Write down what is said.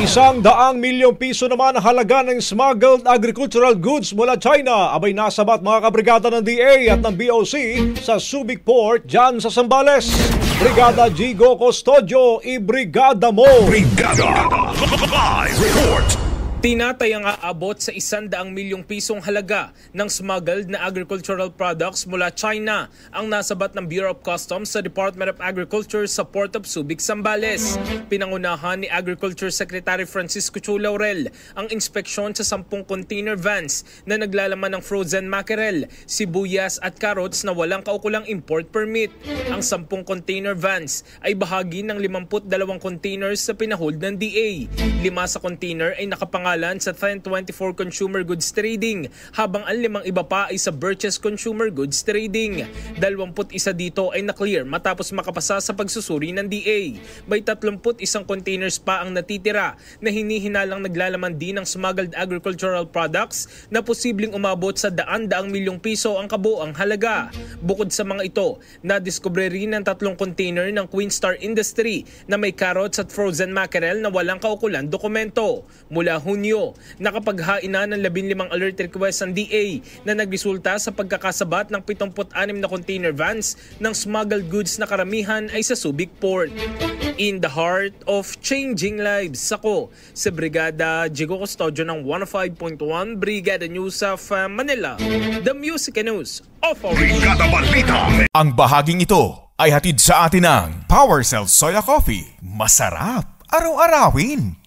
100 milyong piso naman ang halaga ng smuggled agricultural goods mula China. Abay nasabat mga kabrigada ng DA at ng BOC sa Subic Port dyan sa Zambales. Brigada Jigo Custodio, ibrigada mo! Brigada! Live report! Tinatayang aabot sa 100 milyong pisong halaga ng smuggled na agricultural products mula China ang nasabat ng Bureau of Customs sa Department of Agriculture sa Port of Subic, Zambales. Pinangunahan ni Agriculture Secretary Francisco Chu Laurel ang inspeksyon sa 10 container vans na naglalaman ng frozen mackerel, sibuyas at carrots na walang kaukulang import permit. Ang 10 container vans ay bahagi ng 52 containers sa pinahold ng DA. 5 sa container ay nakapangalan sa 1024 Consumer Goods Trading, habang ang 5 iba pa ay sa Birches Consumer Goods Trading. 21 dito ay na-clear matapos makapasa sa pagsusuri ng DA. May 31 containers pa ang natitira na hinihinalang naglalaman din ng smuggled agricultural products na posibleng umabot sa 100 milyong piso ang kabuang halaga. Bukod sa mga ito, nadiskubre rin ng 3 container ng Queen Star Industry na may carrots at frozen mackerel na walang kaukulang dokumento. Mula Hunyo, nakapaghain na ng 15 alert request ang DA na nagresulta sa pagkakasabat ng 76 na container vans ng smuggled goods na karamihan ay sa Subic Port. In the heart of changing lives, ako sa Brigada Jigo Custodio ng 105.1 Brigada News of Manila, the music news of our Brigada Balita. Ang bahaging ito ay hatid sa atin ng Power Cell Soya Coffee. Masarap araw-arawin.